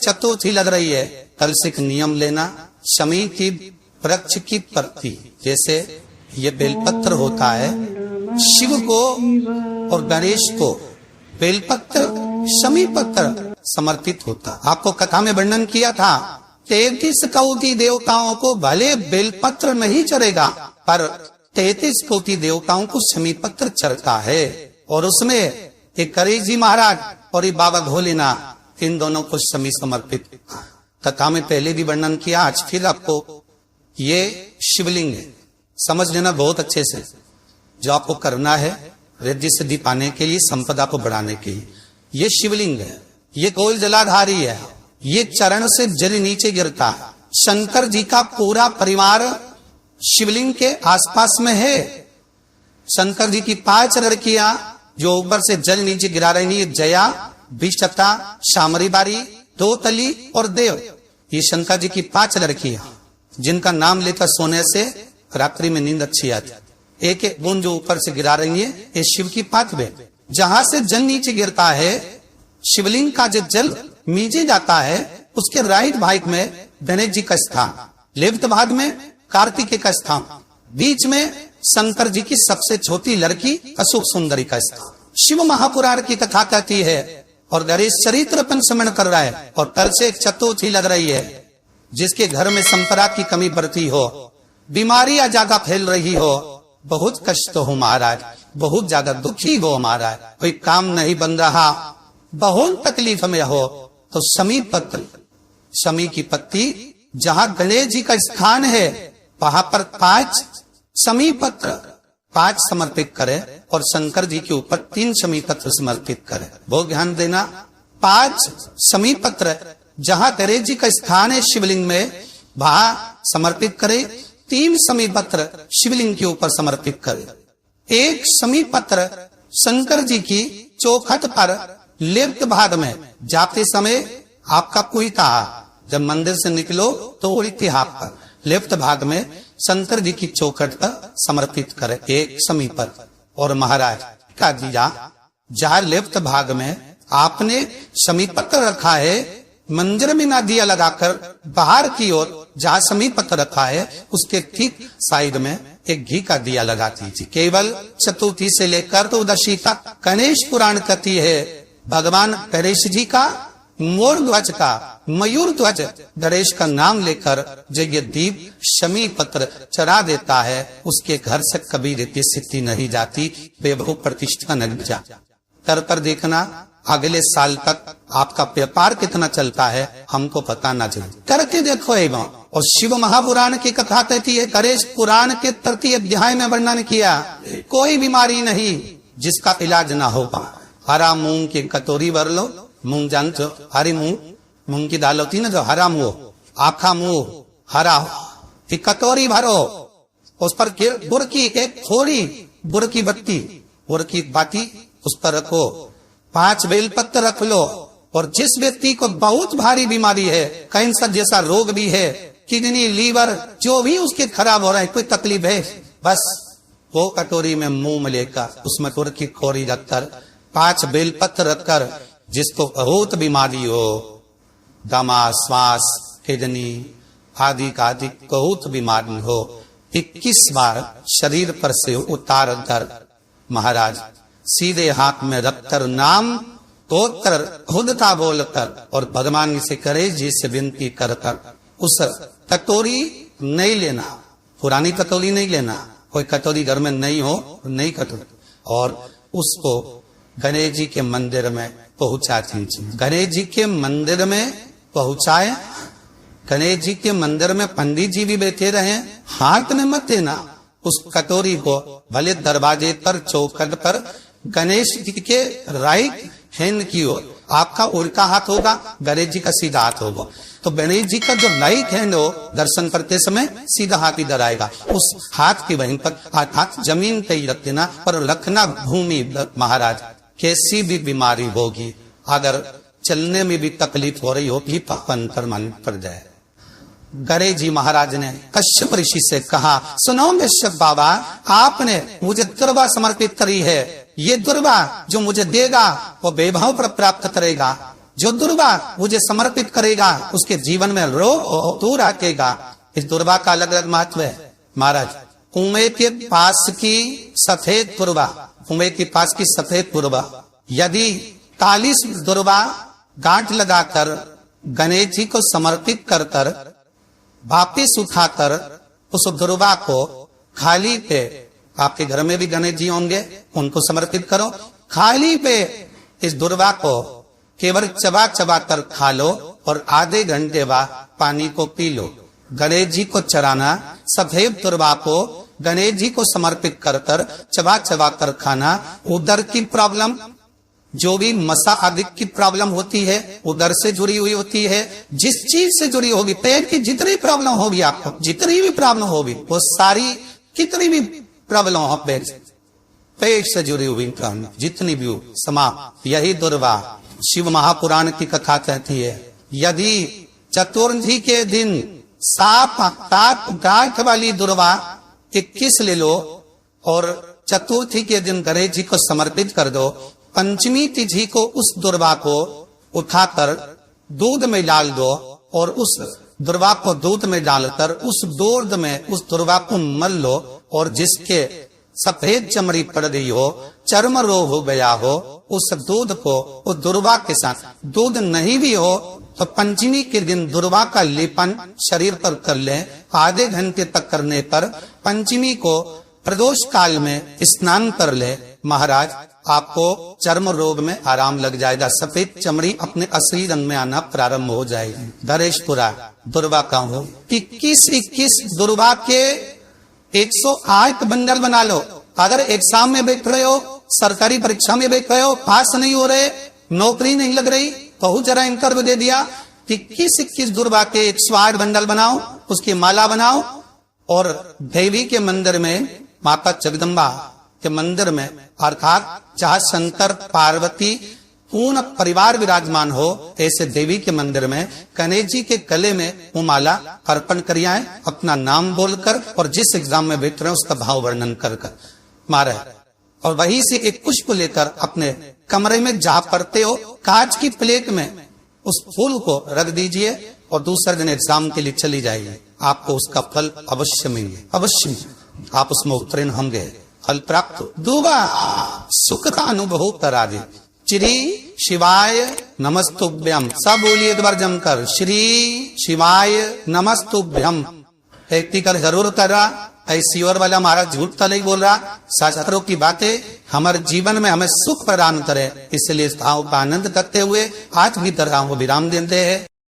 चतुर्थी लग रही है, कल से एक नियम लेना, शमी की वृक्ष की पत्ती, जैसे ये बेलपत्र होता है, शिव को और गणेश को बेलपत्र शमी पत्र समर्पित होता। आपको कथा में वर्णन किया था 33 कोटि देवताओं को भले बेलपत्र नहीं चढ़ेगा, पर 33 कोटि देवताओं को शमी पत्र चढ़ता है। और उसमें एक गणेश जी महाराज और ये बाबा भोलेनाथ, इन दोनों को शमी समर्पित। कथा में पहले भी वर्णन किया, आज फिर आपको ये शिवलिंग है, समझ लेना बहुत अच्छे से। जो आपको करना है रिद्धि सिद्धि पाने के लिए, संपदा को बढ़ाने के लिए, ये शिवलिंग है, ये कोल जलाधारी है, ये चरण से जल नीचे गिरता है। शंकर जी का पूरा परिवार शिवलिंग के आसपास में है। शंकर जी की 5 लड़कियां जो ऊपर से जल नीचे गिरा रही है, जया, विशता, शामरी बारी, दोतली और देव, ये शंकर जी की 5 लड़कियां, जिनका नाम लेकर सोने से रात्रि में नींद अच्छी आती। एक एक बूंद जो ऊपर से गिरा रही है, ये शिव की 5 बहन। जहां से जल नीचे गिरता है, शिवलिंग का जो जल नीचे जाता है, उसके राइट भाग में गणेश जी का स्थान, लेफ्ट भाग में कार्तिकेय का स्थान, बीच में शंकर जी की सबसे छोटी लड़की अशोक सुंदरी का स्थान। शिव महापुराण की कथा कहती है और गणेश चरित्र अपन स्मरण कर रहा है, और कल से एक चतुर्थी लग रही है। जिसके घर में संपदा की कमी बढ़ती हो, बीमारियां ज्यादा फैल रही हो, बहुत कष्ट हो महाराज, बहुत ज्यादा दुखी हो महाराज, कोई काम नहीं बन रहा, बहुत तकलीफ में हो, तो शमी पत्र, शमी की पत्ती, जहां गणेश जी का स्थान है, वहां पर 5 शमी पत्र 5 समर्पित करे और शंकर जी के ऊपर 3 शमी पत्र समर्पित करे। बहुत ध्यान देना, 5 शमी पत्र जहां गणेश जी का स्थान है शिवलिंग में, वहां समर्पित करे। 3 शमी पत्र शिवलिंग के ऊपर समर्पित करे। 1 शमी पत्र शंकर जी की चौखट पर लेफ्ट भाग में जाते समय, आपका कुहिता, जब मंदिर से निकलो तो उल्टी हाथ पर लेफ्ट भाग में शंकर जी की चौखट पर समर्पित करे 1 शमी पत्र। और महाराज का दिया, जहां लेफ्ट भाग में आपने शमी पत्र रखा है, मंदिर में ना दिया लगाकर बाहर की ओर जहां शमी पत्र रखा है, उसके ठीक साइड में एक घी का दिया लगा दीजिए। केवल चतुर्थी से लेकर तो दशी तक गणेश पुराण कहती है, भगवान गणेश जी का मोर ध्वज का, मयूर ध्वज गणेश का नाम लेकर जो ये दीप शमी पत्र चढ़ा देता है, उसके घर से कभी रिद्धि सिद्धि नहीं जाती, वैभव प्रतिष्ठा नहीं जाती। कर पर देखना, अगले साल तक आपका व्यापार कितना चलता है हमको पता ना चले, करके देखो एवं। और शिव महापुराण की कथा कहती है, गणेश पुराण के 3 अध्याय में वर्णन किया, कोई बीमारी नहीं जिसका इलाज ना होगा। हरा मूंग की कटोरी भर लो, मूंग जानते हो, हरी मूंग की दाल होती है ना, जो हरा मूंग, आखा मूंग हरा, एक कटोरी भरो, उस पर गुड़ की एक थोड़ी गुड़ की बत्ती, गुड़ की बाती उस पर रखो, 5 बेलपत्र रख लो। और जिस व्यक्ति को बहुत भारी बीमारी है, कैंसर जैसा रोग भी है, किडनी, लीवर, जो भी उसके खराब हो रहा है, कोई तकलीफ है, बस वो कटोरी में मुंह लेकर उसमें गुड़ की खोरी रखकर 5 बेलपत्र रखकर, जिसको बहुत बीमारी हो, दमा, श्वास, किडनी आदि का आदि बहुत बीमारी हो, 21 बार शरीर पर से उतार कर महाराज सीधे हाथ में रखकर नाम तोड़कर खुदता बोलकर और भगवान से करे जी से विनती कर कर उस कटोरी नहीं लेना, पुरानी कटोरी नहीं लेना, कोई कटोरी घर में नहीं हो, नहीं कटोरी, और उसको गणेश जी के मंदिर में पहुंचा दीजिए। गणेश जी के मंदिर में पहुंचाए, गणेश जी के मंदिर में पंडित जी भी बैठे रहे, हाथ में मत देना उस कटोरी को, भले दरवाजे पर चौखट पर गणेश जी के राइट हैंड की ओर, आपका उल्टा हाथ होगा, गणेश जी का सीधा हाथ होगा, तो गणेश जी का जो राइट हैंड हो, दर्शन करते समय सीधा हाथ इधर आएगा, उस हाथ की वहीं पर हाथ जमीन पे ही रख देना, पर रखना भूमि। महाराज कैसी भी बीमारी होगी, अगर चलने में भी तकलीफ हो रही होगी, पापन पर मन पड़ जाए। गणेश जी महाराज ने कश्यप ऋषि से कहा, सुनो कश्यप बाबा, आपने मुझे दुर्वा समर्पित करी है, ये दुर्वा जो मुझे देगा वो वैभव पर प्राप्त करेगा, जो दुर्वा मुझे समर्पित करेगा उसके जीवन में रोग दूर हटेगा। इस दुर्वा का अलग अलग महत्व है महाराज। कुएं के पास की सफेद दुर्वा, कुएं के पास की सफेद दुर्वा यदि 40 दुर्वा गांठ लगाकर गणेश जी को समर्पित कर कर वापिस उठाकर उस दुर्वा को खाली पे, आपके घर में भी गणेश जी होंगे, उनको समर्पित करो, खाली पे इस दुर्वा को केवल चबा चबा कर खा लो और आधे घंटे बाद पानी को पी लो। गणेश जी को चराना, सफेद दुर्वा को गणेश जी को समर्पित कर कर चबा चबा कर खाना, उदर की प्रॉब्लम, जो भी मसा आदि की प्रॉब्लम होती है उदर से जुड़ी हुई होती है, जिस चीज से जुड़ी होगी, पेट की जितनी प्रॉब्लम होगी आपको, जितनी भी प्रॉब्लम होगी वो सारी, कितनी भी प्रॉब्लम हो पेट से जुड़ी हुई प्रॉब्लम जितनी भी हो समाप्त। यही दुर्वा शिव महापुराण की कथा कहती है। यदि चतुर्थी के दिन सात गांठ वाली दुर्वा 21 ले लो और चतुर्थी के दिन गणेश जी को समर्पित कर दो, पंचमी तिथि को उस दुर्वा को उठाकर दूध में डाल दो और उस दुर्वा को दूध में डालकर उस दूध में उस दुर्वा को मल लो, और जिसके सफेद चमड़ी पड़ गई हो, चर्म रोग हो गया हो, उस दूध को उस दुर्वा के साथ, दूध नहीं भी हो तो पंचमी के दिन दुर्वा का लेपन शरीर पर कर ले। आधे घंटे तक करने पर पंचमी को प्रदोष काल में स्नान कर ले, महाराज आपको चर्म रोग में आराम लग जाएगा, सफेद चमड़ी अपने असली रंग में आना प्रारंभ हो जाएगी। धरेशपुरा दुर्वा का हो 21 दुर्वा के 108 बंडल बना लो। अगर एग्जाम में बैठ रहे हो, सरकारी परीक्षा में बैठ रहे हो, पास नहीं हो रहे, नौकरी नहीं लग रही, तो जरा इंटरव्यू दे दिया, 21 दुर्वा के 108 बंडल बनाओ, उसकी माला बनाओ और देवी के मंदिर में, माता जगदम्बा के मंदिर में, अर्थात चाहे शंकर पार्वती पूर्ण परिवार विराजमान हो, ऐसे देवी के मंदिर में गणेश जी के गले में वो माला अर्पण करिए, अपना नाम बोलकर और जिस एग्जाम में बैठ रहे हैं उसका भाव वर्णन कर कर मारे, और वहीं से एक पुष्प लेकर अपने कमरे में जहां पढ़ते हो कांच की प्लेट में उस फूल को रख दीजिए और दूसरे दिन एग्जाम के लिए चली जाइए, आपको उसका फल अवश्य मिले, अवश्य आप उसमें उत्तीर्ण होंगे, फल प्राप्त दूबा सुख का अनुभव करा दे। श्री शिवाय नमस्तुभ्यम, सब बोलिए एक बार जमकर, श्री शिवाय नमस्तुभ्यम। एक कर जरूर कर रहा, ऐसी और वाला हमारा झूठ तो नहीं बोल रहा, शास्त्रों की बातें हमारे जीवन में हमें सुख प्रदान करे, इसलिए इस भाव का आनंद करते हुए आज भी तरह वो विराम देते हैं।